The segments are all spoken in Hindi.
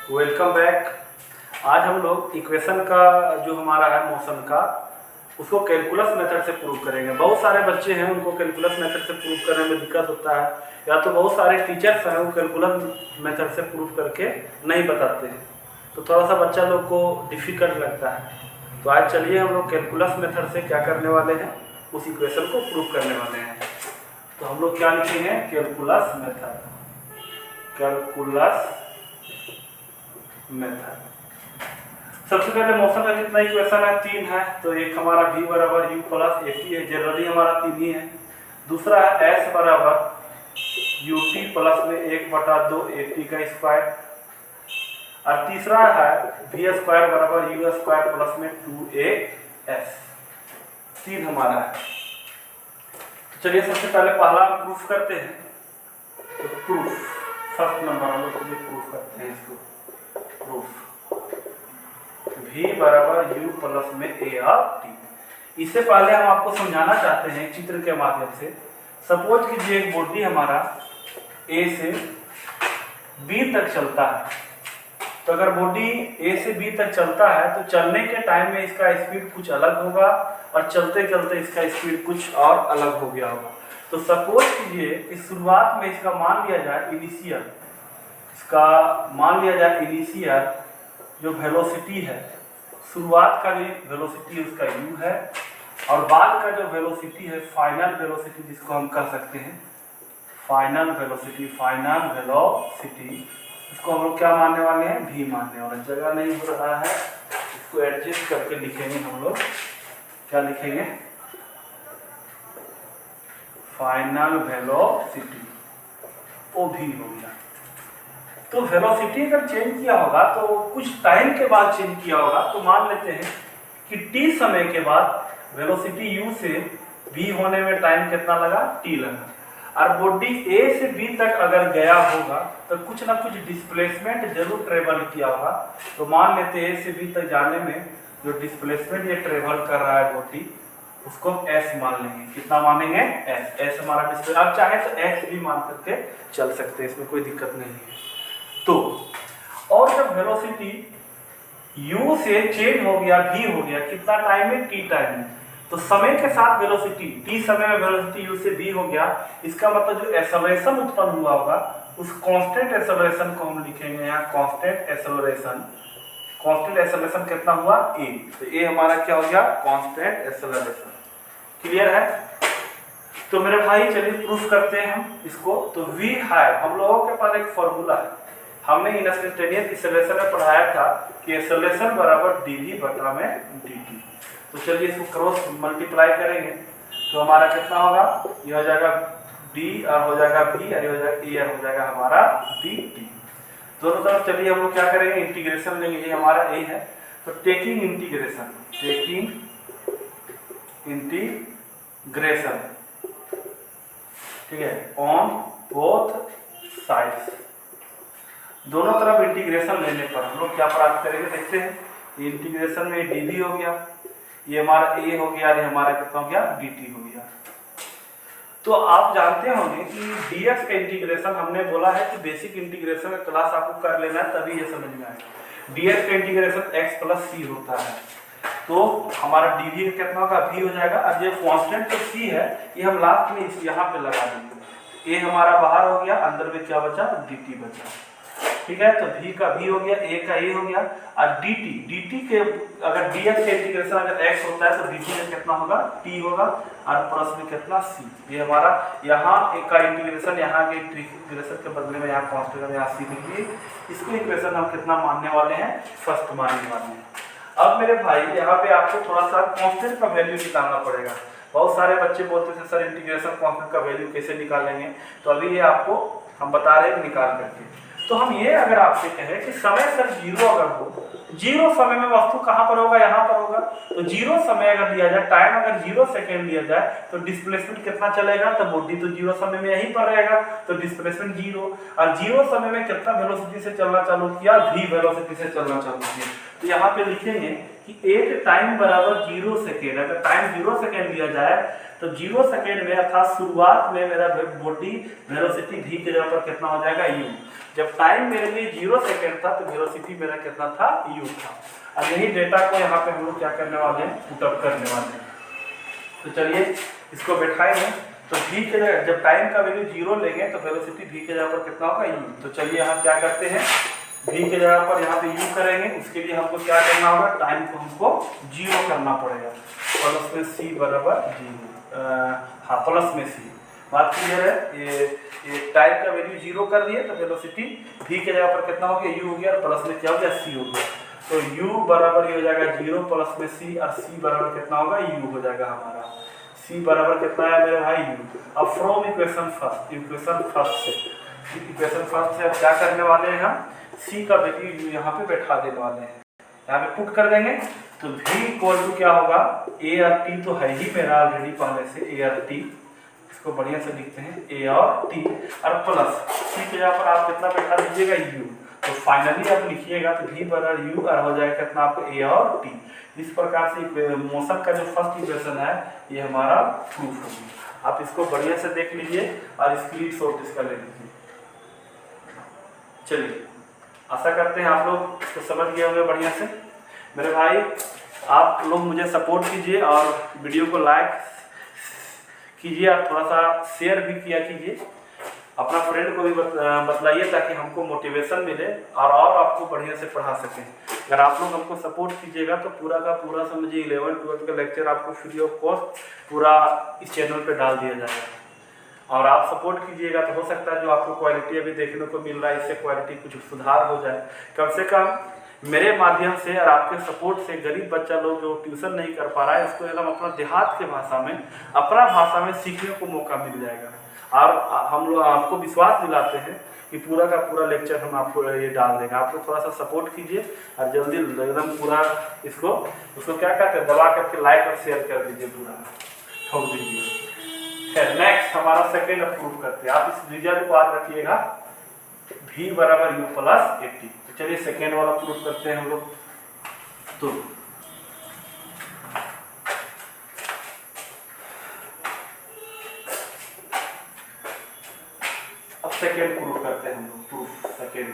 Welcome back. आज हम लोग इक्वेशन का जो हमारा है मोशन का उसको कैलकुलस मेथड से प्रूव करेंगे। बहुत सारे बच्चे हैं उनको कैलकुलस मेथड से प्रूव करने में दिक्कत होता है, या तो बहुत सारे टीचर्स हैं वो कैलकुलस मेथड से प्रूव करके नहीं बताते हैं, तो थोड़ा सा बच्चा लोग को डिफ़िकल्ट लगता है। तो आज चलिए हम लोग कैलकुलस मेथड से क्या करने वाले हैं, उस इक्वेशन को प्रूव करने वाले हैं। तो हम लोग क्या लिखेंगे, कैलकुलस मेथड, कैलकुलस मेथड। सबसे पहले मोशन का कितना इक्वेशन है, 3 है, तो एक हमारा v बराबर u प्लस ए टी है, जनरली हमारा 3 ही है। दूसरा है s बराबर ut प्लस में 1/2 ए टी का स्क्वायर, और तीसरा है v स्क्वायर बराबर u स्क्वायर प्लस में 2as। 3 हमारा है। तो चलिए सबसे पहले पहला प्रूफ करते हैं। तो प्रूफ फर्स्ट नंबर हम लोग प्रूफ करते हैं इसको। प्रूफ v बराबर u प्लस में a और t। इससे पहले हम आपको समझाना चाहते हैं चित्र के माध्यम से। सपोज कीजिए एक बॉडी हमारा a से b तक चलता है, तो अगर बॉडी a से b तक चलता है तो चलने के टाइम में इसका स्पीड कुछ अलग होगा और चलते चलते इसका स्पीड कुछ और अलग हो गया होगा। तो सपोज कीजिए कि शुरुआत में इसका मान लिया जाए इनिशियल, इसका मान लिया जाए इनिशियल जो वेलोसिटी है, शुरुआत का जो वेलोसिटी उसका u है, और बाद का जो वेलोसिटी है फाइनल वेलोसिटी, जिसको हम कह सकते हैं फाइनल वेलोसिटी, फाइनल वेलोसिटी, इसको हम लोग क्या मानने वाले हैं, v मानने वाले। जगह नहीं हो रहा है, इसको एडजस्ट करके लिखेंगे हम लोग। क्या लिखेंगे, फाइनल वेलोसिटी, वो v हो गया। तो वेलोसिटी अगर चेंज किया होगा तो कुछ टाइम के बाद चेंज किया होगा, तो मान लेते हैं कि t समय के बाद वेलोसिटी u से v होने में टाइम कितना लगा, t लगा। और बॉडी a से b तक अगर गया होगा तो कुछ ना कुछ डिस्प्लेसमेंट जरूर ट्रेवल किया होगा। तो मान लेते हैं a से b तक जाने में जो डिस्प्लेसमेंट ये ट्रेवल कर रहा है बॉडी, उसको s मान लेंगे। कितना मानेंगे, s हमारा डिस्प्लेस। आप चाहे तो x भी मान करके चल सकते हैं, इसमें कोई दिक्कत नहीं है। तो और जब वेलोसिटी u से चेंज हो गया, v हो गया, कितना टाइम में, t टाइम में, तो समय के साथ वेलोसिटी t समय में वेलोसिटी u से v हो गया। इसका मतलब जो एक्सेलरेशन उत्पन्न हुआ होगा उस कांस्टेंट एक्सेलरेशन को हम लिखेंगे यहाँ कांस्टेंट एक्सेलरेशन। कांस्टेंट एक्सेलरेशन कितना हुआ, a, तो a हमारा क्या हो गया, कांस्टेंट एक्सेलरेशन। क्लियर है। तो मेरे भाई चलिए प्रूफ करते हैं हम इसको। तो v है, हम लोगों के पास एक फॉर्मूला है, हमने इंस्टेंटेनियस एक्सेलरेशन में पढ़ाया था कि एक्सेलरेशन बराबर dv बटा में dt। तो चलिए इसको क्रॉस मल्टीप्लाई करेंगे तो हमारा कितना होगा, ये हो जाएगा d और हो जाएगा v और ये हो जाएगा a और हो जाएगा हमारा dt। दोनों तरफ चलिए हम लोग क्या करेंगे, इंटीग्रेशन लेंगे। ये हमारा a है, तो टेकिंग इंटीग्रेशन, टेकिंग इंटीग्रेशन, ठीक है, ऑन बोथ साइड्स। दोनों तरफ इंटीग्रेशन लेने पर हम लोग क्या प्राप्त करेंगे, देखते हैं। इंटीग्रेशन में dv हो गया, ये हमारा a हो गया और ये हमारा कितना हो गया, dt हो गया। तो आप जानते होंगे कि dx का इंटीग्रेशन, हमने बोला है कि बेसिक इंटीग्रेशन का क्लास आपको कर लेना है तभी ये समझ में आएगा। dx का इंटीग्रेशन x प्लस c होता है, तो हमारा dv कितना होगा, v हो जाएगा। और ये कांस्टेंट तो c है, ये हम लास्ट में इस यहाँ पे लगा देंगे। a हमारा बाहर हो गया, अंदर में क्या बचा, dt बचा, ठीक है। तो v का v हो गया, a का a हो गया, और dt के अगर dx का इंटीग्रेशन अगर x होता है तो dt में कितना होगा, t होगा, और प्लस में कितना, c। ये हमारा यहाँ एक का इंटीग्रेशन, यहाँ के इंटीग्रेशन के बदले में यहाँ कांस्टेंट में यहाँ c लिखिए। इसको इक्वेशन हम कितना मानने वाले हैं, फर्स्ट मानने वाले हैं। अब मेरे भाई यहाँ पे आपको थोड़ा सा कांस्टेंट का वैल्यू निकालना पड़ेगा। बहुत सारे बच्चे बोलते थे सर इंटीग्रेशन कांस्टेंट का वैल्यू कैसे निकालेंगे, तो अभी ये आपको हम बता रहे हैं निकाल करके। तो हम ये अगर आपसे कहें कि समय सर 0 अगर हो, 0 समय में वस्तु कहाँ पर होगा, यहाँ पर होगा, तो 0 समय अगर दिया जाए, टाइम अगर 0 सेकेंड दिया जाए, तो डिस्प्लेसमेंट कितना चलेगा, तो बॉडी तो 0 समय में यहीं पर रहेगा, तो डिस्प्लेसमेंट 0। और 0 समय में कितना वेलोसिटी से चलना चालू किया, v वेलोसिटी से चलना चालू किया। तो यहाँ पे लिखेंगे कि एट टाइम बराबर 0 सेकेंड। अगर टाइम 0 सेकेंड लिया जाए तो 0 सेकेंड में अर्थात शुरुआत में मेरा बॉडी वेलोसिटी v के जगह पर कितना हो जाएगा u। जब टाइम मेरे लिए 0 सेकेंड था तो वेलोसिटी मेरा कितना था u था। अब यही डेटा को यहाँ पे हम लोग क्या करने वाले हैं, पुटअप करने वाले हैं। तो चलिए इसको बैठाएंगे। तो v के जगह जब टाइम का वैल्यू 0 लेंगे तो वेलोसिटी v के जगह पर कितना होगा u। तो चलिए यहाँ क्या करते हैं, v के जगह पर यहाँ पे u करेंगे। उसके लिए हमको क्या करना होगा, टाइम को हमको 0 करना पड़ेगा। प्लस में c बराबर 0, हाँ प्लस में c, बात क्लियर है। ये टाइम का वैल्यू 0 कर दिए तो वेलोसिटी v के जगह पर कितना हो गया u हो गया, और प्लस में क्या हो गया c हो गया। तो u बराबर ये हो जाएगा 0 प्लस में c, और c बराबर कितना होगा u हो जाएगा हमारा। c बराबर कितना है मेरे भाई u। अब फ्रॉम इक्वेशन फर्स्ट से अब क्या करने वाले हैं, हम c का वैल्यू यहाँ पे बैठा देने वाले हैं। यहाँ पे पुट कर देंगे तो v इक्वल टू क्या होगा, a और t तो है ही मेरा ऑलरेडी पहले से, a और t, इसको बढ़िया से लिखते हैं a और t, और प्लस c के जगह पर आप कितना बैठा दीजिएगा u। तो फाइनली आप लिखिएगा तो v बराबर u और हो जाएगा कितना आपको a और t। इस प्रकार से मोशन का जो फर्स्ट इक्वेशन है ये हमारा प्रूफ होगी। आप इसको बढ़िया से देख लीजिए और स्क्रीनशॉट इसका ले लीजिए। चलिए आशा करते हैं आप लोग इसको समझ गए होंगे बढ़िया से। मेरे भाई आप लोग मुझे सपोर्ट कीजिए और वीडियो को लाइक कीजिए और थोड़ा सा शेयर भी किया कीजिए, अपना फ्रेंड को भी बतलाइए ताकि हमको मोटिवेशन मिले और आपको बढ़िया से पढ़ा सकें। अगर आप लोग हमको सपोर्ट कीजिएगा तो पूरा का पूरा समझिए 11-12 का लेक्चर आपको फ्री ऑफ कॉस्ट पूरा इस चैनल पे डाल दिया जाएगा। और आप सपोर्ट कीजिएगा तो हो सकता है जो आपको क्वालिटी अभी देखने को मिल रहा है इससे क्वालिटी कुछ सुधार हो जाए। कम से कम मेरे माध्यम से और आपके सपोर्ट से गरीब बच्चा लोग जो ट्यूशन नहीं कर पा रहा है उसको एकदम अपना देहात के भाषा में, अपना भाषा में सीखने को मौका मिल जाएगा। और हम लोग आपको विश्वास दिलाते हैं कि पूरा का पूरा लेक्चर हम आपको ये डाल देंगे। आप लोग थोड़ा सा सपोर्ट कीजिए और जल्दी एकदम पूरा उसको क्या कहते हैं, दबा करके लाइक और शेयर कर दीजिए, पूरा ठोक दीजिए। नेक्स्ट हमारा सेकेंड प्रूफ करते हैं। आप इस रिजल्ट को याद रखिएगा, v बराबर u प्लस 80। तो चलिए सेकेंड वाला प्रूफ करते हैं हम लोग। तो अब सेकेंड प्रूफ करते हैं हम लोग। प्रूफ सेकेंड,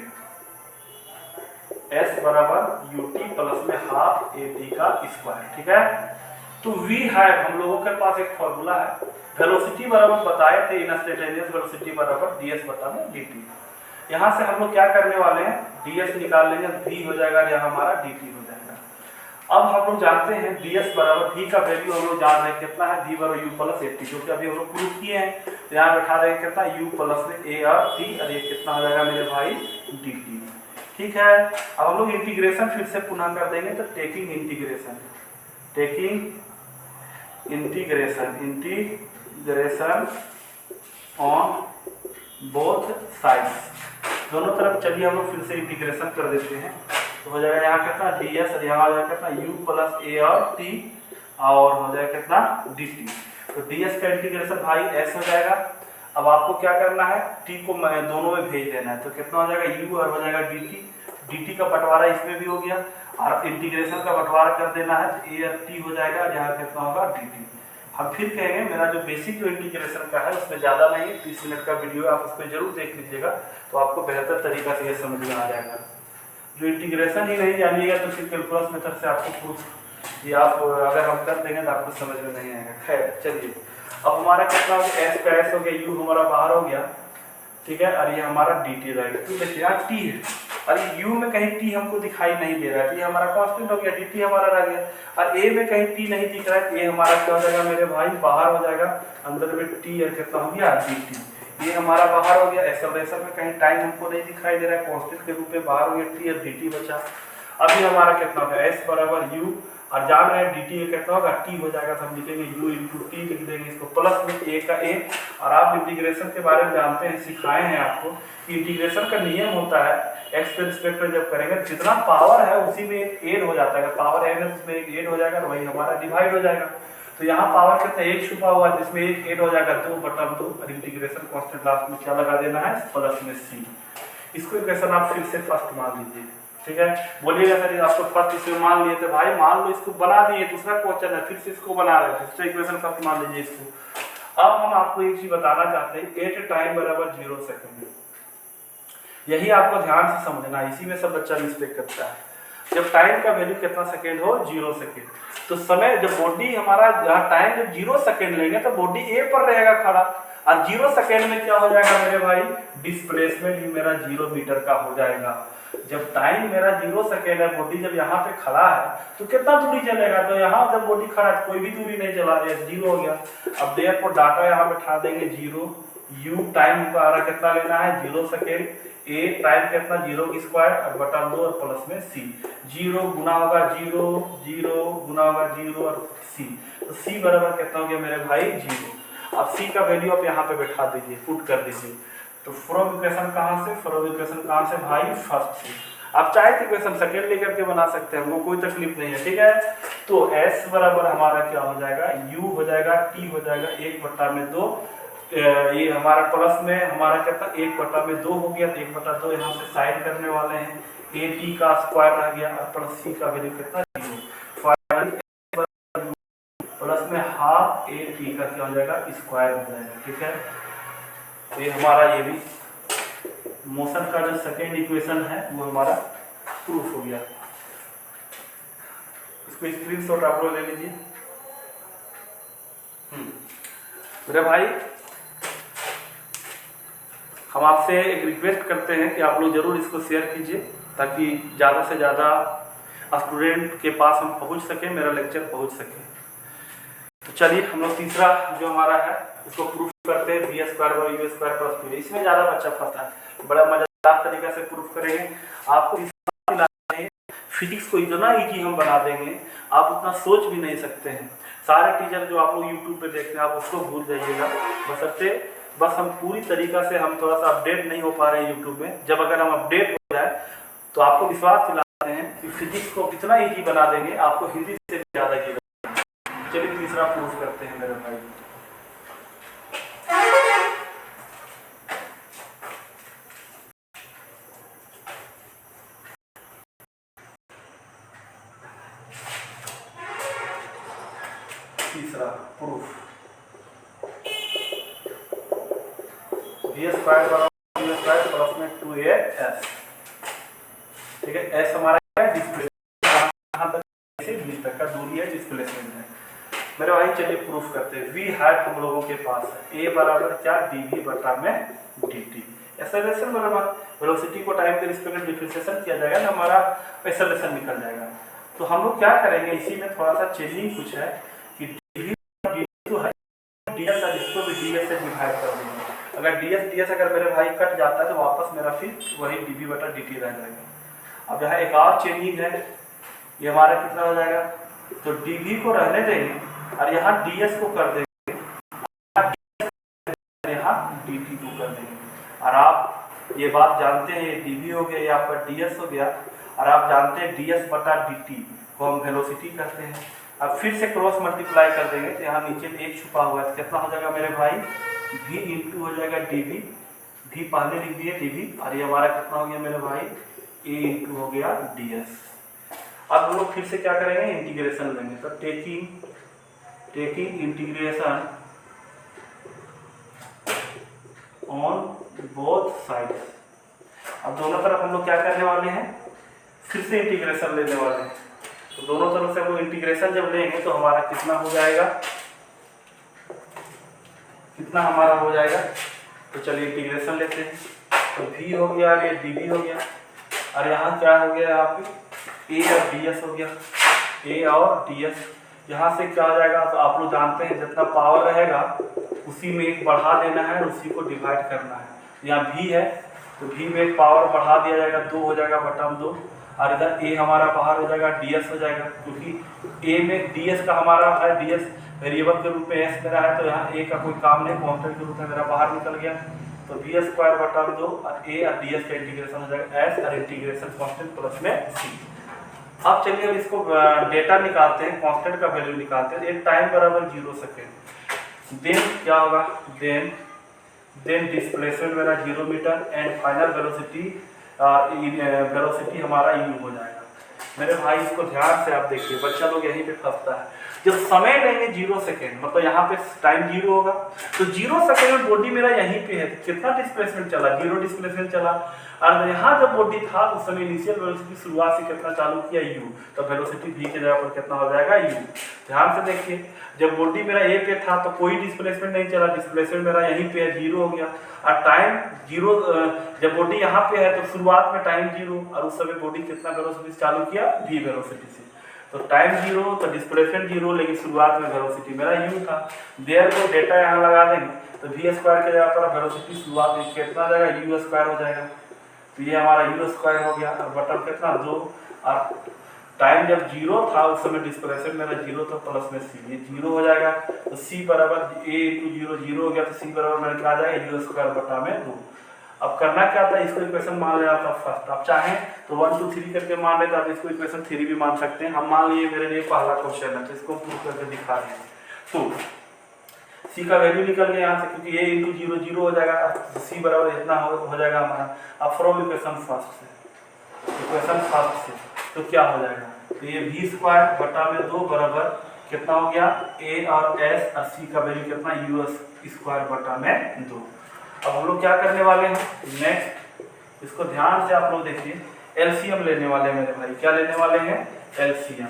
s बराबर ut प्लस में हाफ at का स्क्वायर, ठीक है। तो v है, हम लोगों के पास एक फॉर्मूला है, वेलोसिटी बराबर बताए थे इंस्टेंटेनियस वेलोसिटी बराबर ds बटा में dt। यहाँ से हम लोग क्या करने वाले हैं, ds निकाल लेंगे, v हो जाएगा या हमारा dt हो जाएगा। अब हम लोग जानते हैं ds बराबर v का वैल्यू हम लोग जान रहे हैं कितना है, v बराबर u प्लस 80, जो कि अभी हम लोग प्रूफ किए हैं। तो यहाँ बैठा देंगे कितना u प्लस में a और t, और ये कितना हो जाएगा मेरे भाई dt, ठीक है। अब हम लोग इंटीग्रेशन फिर से पुनः कर देंगे। तो taking integration on both sides, दोनों तरफ चलिए हम लोग फिर से इंटीग्रेशन कर देते हैं। तो हो जाएगा यहाँ कितना ds और यहाँ हो जाएगा कितना u प्लस a और t, और हो जाएगा कितना dt। तो ds का इंटीग्रेशन भाई s हो जाएगा। अब आपको क्या करना है, t को दोनों में भेज देना है। तो कितना हो जाएगा u और हो जाएगा dt का बंटवारा इसमें भी हो गया, और इंटीग्रेशन का बंटवारा कर देना है तो a और t हो जाएगा, और यहाँ कितना होगा dt। हम फिर कहेंगे मेरा जो बेसिक जो इंटीग्रेशन का है उसमें ज़्यादा नहीं है, 30 मिनट का वीडियो आप उसको जरूर देख लीजिएगा तो आपको बेहतर तरीका से ये समझ में आ जाएगा। जो इंटीग्रेशन ही नहीं जानिएगा तो फिर कैलकुलस मेथड से आपको प्रूफ ये आप अगर हम कर देंगे तो आपको समझ में नहीं आएगा। खैर चलिए, अब हमारा कितना हो गया, s का s हो गया, u हमारा बाहर हो गया, ठीक है, और ये हमारा dt रहेगा। तो देखिए यहाँ t है और u में कहीं t हमको दिखाई नहीं दे रहा है, तो ये हमारा कांस्टेंट हो गया, dt हमारा रह गया। और a में कहीं t नहीं दिख रहा है, तो ये हमारा क्या हो जाएगा मेरे भाई बाहर हो जाएगा, अंदर में t और कितना हो गया dt, ये हमारा बाहर हो गया। एक्सेलरेशन में कहीं टाइम हमको नहीं दिखाई दे रहा है, कांस्टेंट के रूप में बाहर हो गया, t और dt बचा। अभी हमारा कितना होगा, s बराबर u, और जान रहे हैं dt कितना होगा t हो जाएगा, तो हम लिखेंगे u इंटू टी लिख देंगे इसको, प्लस में a का a। और आप इंटीग्रेशन के बारे में जानते हैं, सिखाए हैं आपको कि इंटीग्रेशन का नियम होता है x के रिस्पेक्ट में जब करेंगे जितना पावर है उसी में एक ऐड हो जाता है, पावर n है उसमें एक ऐड हो जाएगा, वही हमारा डिवाइड हो जाएगा। तो यहाँ पावर कितना एक छुपा हुआ है जिसमें एक ऐड हो जाएगा 2/2, और इंटीग्रेशन कांस्टेंट लास्ट में क्या लगा देना है, प्लस में c। इसको इक्वेशन आप फिर से फर्स्ट मान लीजिए, ठीक है। बोलिएगा सर आपको फर्स्ट इसमें मान लिए थे भाई, मान लो इसको बना दिए, दूसरा क्वेश्चन है फिर से इसको बना रहे थे, दूसरा इक्वेशन फर्स्ट मान लीजिए इसको। अब हम आपको एक चीज बताना चाहते हैं, एट टाइम बराबर 0 सेकंड, यही आपको ध्यान से समझना है, इसी में सब बच्चा मिस्टेक करता है। जब टाइम का वैल्यू कितना सेकेंड हो, 0 सेकेंड, तो समय जब बॉडी हमारा जहाँ टाइम जब 0 सेकेंड लेंगे तो बॉडी ए पर रहेगा खड़ा, और 0 सेकेंड में क्या हो जाएगा मेरे भाई, डिस्प्लेसमेंट भी मेरा 0 मीटर का हो जाएगा। जब टाइम मेरा 0 सेकेंड है, बॉडी जब यहाँ पे खड़ा है तो कितना दूरी चलेगा, तो यहाँ जब बॉडी खड़ा है कोई भी दूरी नहीं चला रही है, 0 हो गया। अब देयर को डाटा यहाँ बैठा देंगे 0, यू टाइम हमारा कितना लेना है 0 सेकेंड, ए टाइम कितना 0 स्क्वायर और बटा 2 और प्लस में सी, 0 गुना होगा 0, 0 गुना होगा 0 और सी, तो सी बराबर कितना हो गया मेरे भाई 0। अब सी का वैल्यू आप यहाँ पे बैठा दीजिए, पुट कर दीजिए। तो फ्रॉम इक्वेशन कहाँ से, फ्रॉम इक्वेशन कहाँ से भाई, फर्स्ट से। आप चाहे तो इक्वेशन सेकेंड लेकर के बना सकते हैं, हमको कोई तकलीफ नहीं है, ठीक है। तो एस बराबर हमारा क्या हो जाएगा, यू हो जाएगा, टी हो जाएगा 1/2, ये हमारा प्लस में हमारा कितना 1/2 हो गया, तो 1/2 यहाँ से साइड करने वाले हैं, ए टी का स्क्वायर रह गया और प्लस सी का वैल्यू कितना 0, प्लस में हाफ ए टी का क्या हो जाएगा, स्क्वायर हो जाएगा, ठीक है। तो ये हमारा ये भी मोशन का जो सेकेंड इक्वेशन है वो हमारा प्रूफ हो गया। इसको स्क्रीनशॉट आप लोग ले लीजिए। मेरे भाई हम आपसे एक रिक्वेस्ट करते हैं कि आप लोग जरूर इसको शेयर कीजिए, ताकि ज़्यादा से ज़्यादा स्टूडेंट के पास हम पहुंच सकें, मेरा लेक्चर पहुंच सके। तो चलिए हम लोग तीसरा जो हमारा है उसको प्रूफ करते हैं, B square by U square plus two. इसमें ज़्यादा बच्चा फंसता है, बड़ा मजेदार तरीके से प्रूफ करेंगे। आपको फिजिक्स को इतना ईजी हम बना देंगे, आप उतना सोच भी नहीं सकते हैं। सारे टीचर जो आप लोग यूट्यूब पे देखते हैं आप उसको भूल जाइएगा, बस हम पूरी तरीका से हम थोड़ा सा अपडेट नहीं हो पा रहे हैं यूट्यूब में। जब अगर हम अपडेट हो जाए तो आपको विश्वास दिलाते हैं कि फिजिक्स को कितना ईजी बना देंगे, आपको हिंदी से भी ज़्यादा ईजी। चलिए तीसरा प्रूफ करते हैं मेरे भाई। तीसरा प्रूफ, बी स्क्वायर बराबर यू स्क्वायर प्लस में 2as, ठीक है। एस हमारा है डिस्प्लेसमेंट, कहाँ तक से 20 तक का दूरी है, डिस्प्लेसमेंट है मेरे भाई। चलिए प्रूफ करते हैं। वी हाइट हम लोगों के पास है, ए बराबर क्या, dv बटा में dt। एक्सेलरेशन बराबर वेलोसिटी को टाइम के रिस्पेक्ट में डिफरेंशिएशन किया जाएगा ना, हमारा एक्सेलरेशन निकल जाएगा। तो हम लोग क्या करेंगे, इसी में थोड़ा सा चेंजिंग कुछ है कि dv तो है ds है, इसको भी ds से डिवाइड कर देंगे। अगर ds अगर मेरे भाई कट जाता है तो वापस मेरा फिर वही dv बटा dt रह जाएगा। अब यहाँ एक और चेंजिंग है, ये हमारा कितना हो जाएगा, तो dv को रहने देंगे और यहाँ ds को कर देंगे, यहाँ dt को कर देंगे। और आप ये बात जानते हैं, ये dv हो गया, ये आपका ds हो गया, और आप जानते हैं ds बटा dt को हम वेलोसिटी कहते हैं। अब फिर से क्रॉस मल्टीप्लाई कर देंगे तो यहाँ नीचे में एक छुपा हुआ है, तो कितना हो जाएगा मेरे भाई, v इंटू हो जाएगा dv, v पहले लिख दिए dv, और ये हमारा कितना हो गया मेरे भाई, a इंटू हो गया ds। अब हम लोग फिर से क्या करेंगे, इंटीग्रेशन लेंगे। तो taking integration on both sides. अब दोनों तरफ हम लोग क्या करने वाले हैं, फिर से इंटीग्रेशन लेने वाले हैं। तो दोनों तरफ से हम लोग इंटीग्रेशन जब लेंगे तो हमारा कितना हो जाएगा, कितना हमारा हो जाएगा। तो चलिए इंटीग्रेशन लेते हैं। तो v हो गया, ये dv हो गया, और यहाँ क्या हो गया, यहाँ पे a और ds हो गया, a और ds। यहाँ से क्या हो जाएगा, तो आप लोग जानते हैं जितना पावर रहेगा उसी में एक बढ़ा देना है, उसी को डिवाइड करना है। यहाँ v है तो v में एक पावर बढ़ा दिया जाएगा, 2 हो जाएगा बटा 2, और इधर a हमारा बाहर हो जाएगा, ds हो जाएगा, क्योंकि a में ds का हमारा है, ds वेरिएबल के रूप में s मेरा है, तो यहाँ a का कोई काम नहीं, कांस्टेंट के रूप में मेरा बाहर निकल गया। तो v स्क्वायर बटा 2 और a और ds का इंटीग्रेशन हो जाएगा s, और इंटीग्रेशन कांस्टेंट प्लस में c। अब चलिए अब इसको डेटा निकालते हैं, कांस्टेंट का वैल्यू निकालते हैं। एक टाइम बराबर 0 सेकेंड, देन क्या होगा, देन डिस्प्लेसमेंट मेरा 0 metre, and final velocity velocity हमारा u हो जाएगा। मेरे भाई इसको ध्यान से आप देखिए, बच्चा लोग यहीं पे फंसता है। जब समय लेंगे 0 सेकेंड, मतलब यहाँ पे टाइम 0 होगा, तो 0 सेकेंड में बॉडी मेरा यहीं पे है, तो कितना डिस्प्लेसमेंट चला, 0 डिस्प्लेसमेंट चला। और यहाँ जब बॉडी था उस समय इनिशियल वेलोसिटी शुरुआत से कितना चालू किया, u, तो वेलोसिटी v की जगह पर कितना हो जाएगा, u। ध्यान से देखिए, जब बॉडी मेरा a पे था तो कोई डिस्प्लेसमेंट नहीं चला, डिस्प्लेसमेंट मेरा यहीं पे है, 0 हो गया। और टाइम 0, जब बॉडी यहाँ पे है तो शुरुआत में टाइम 0, और उस समय बॉडी कितना वेलोसिटी चालू किया, v वेलोसिटी से। तो टाइम 0 तो डिस्प्लेसमेंट 0, लेकिन शुरुआत में वेलोसिटी मेरा u था। देयर को डेटा यहाँ लगा देंगे तो v स्क्वायर के जगह पर वेलोसिटी शुरुआत में कितना आ जाएगा, u स्क्वायर हो जाएगा। तो ये हमारा u स्क्वायर हो गया, और बटन कितना 2, और टाइम जब 0 था उस समय डिस्प्लेसमेंट मेरा 0 था, प्लस में c, ये 0 हो जाएगा। तो c बराबर a × 0, 0 हो गया, तो c बराबर मेरा क्या आ जाएगा, u स्क्वायर बटा में 2। अब करना क्या था, इसको इक्वेशन मान लेना था फर्स्ट। आप चाहें तो 1 2 3 करके मान लेते, आप इसको इक्वेशन 3 भी मान सकते हैं। हम मान लिए मेरे लिए पहला क्वेश्चन है, तो इसको प्रूव करके दिखा रहे हैं। तो c का वैल्यू निकल गया यहाँ से, क्योंकि a × 0 0 हो जाएगा, तो c बराबर इतना हो जाएगा हमारा। अब फ्रॉम इक्वेशन फर्स्ट से तो क्या हो जाएगा, तो ये v स्क्वायर बटा में 2 बराबर कितना हो गया, a और s, और c का वैल्यू कितना, u स्क्वायर बटा में 2। अब हम लोग क्या करने वाले हैं, नेक्स्ट इसको ध्यान से आप लोग देखिए, एलसीएम लेने वाले हैं मेरे भाई। क्या लेने वाले हैं, एलसीएम।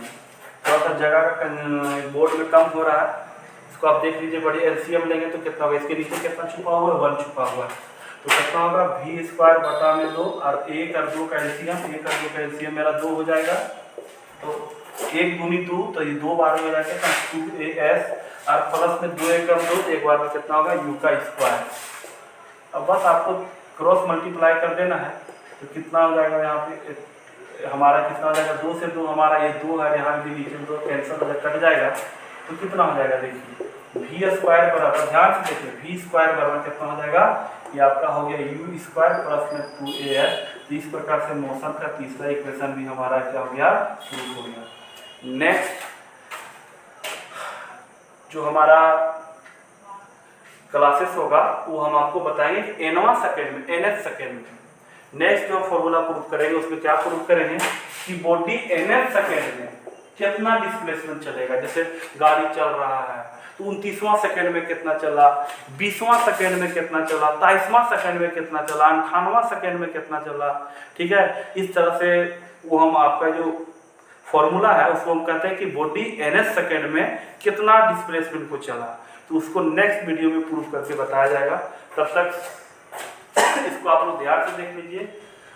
थोड़ा सा जगह का बोर्ड में कम हो रहा है, इसको आप देख लीजिए। बड़ी एलसीएम लेंगे तो कितना होगा, इसके नीचे कितना छुपा हुआ है, 1 छुपा हुआ है, तो कितना होगा, v स्क्वायर बटा में 2, और 1 और 2 का एलसीएम, 1 और 2 का एलसीएम मेरा 2 हो जाएगा। तो 1 दूनी 2, तो ये 2 बार में हो जाएगा 2as, और प्लस में 2 1 और 2, एक बार में कितना होगा, u का स्क्वायर। अब बस आपको क्रॉस मल्टीप्लाई कर देना है, तो कितना हो जाएगा, यहाँ पे हमारा कितना हो जाएगा, 2 से 2 हमारा ये 2 है, यहाँ भी नीचे 2 कैंसिल हो जाएगा, कट जाएगा, तो कितना हो जाएगा, देखिए v स्क्वायर बराबर, ध्यान से देखिए, v स्क्वायर बराबर कितना हो जाएगा, ये आपका हो गया u स्क्वायर प्लस में 2as। तो इस प्रकार से मोशन का तीसरा इक्वेशन भी हमारा क्या हो गया, प्रूव हो गया। नेक्स्ट जो हमारा क्लासेस होगा वो हम आपको बताएंगे कि nवां सेकेंड में, nth सेकेंड में। नेक्स्ट जो फॉर्मूला प्रूव करेंगे उसमें क्या प्रूव करेंगे कि बॉडी nth सेकेंड में कितना डिस्प्लेसमेंट चलेगा। जैसे गाड़ी चल रहा है तो 29वां सेकेंड में कितना चला, 20वां सेकेंड में कितना चला, 23वां सेकेंड में कितना चला, 58वां सेकेंड में कितना चला, ठीक है। इस तरह से वो हम आपका जो फॉर्मूला है उसको हम कहते हैं कि बॉडी nth सेकेंड में कितना डिस्प्लेसमेंट को चला। तो उसको नेक्स्ट वीडियो में प्रूव करके बताया जाएगा। तब तक इसको आप लोग ध्यान से देख लीजिए,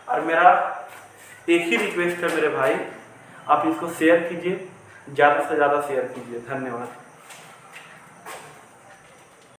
और मेरा एक ही रिक्वेस्ट है मेरे भाई, आप इसको शेयर कीजिए, ज़्यादा से ज़्यादा शेयर कीजिए। धन्यवाद।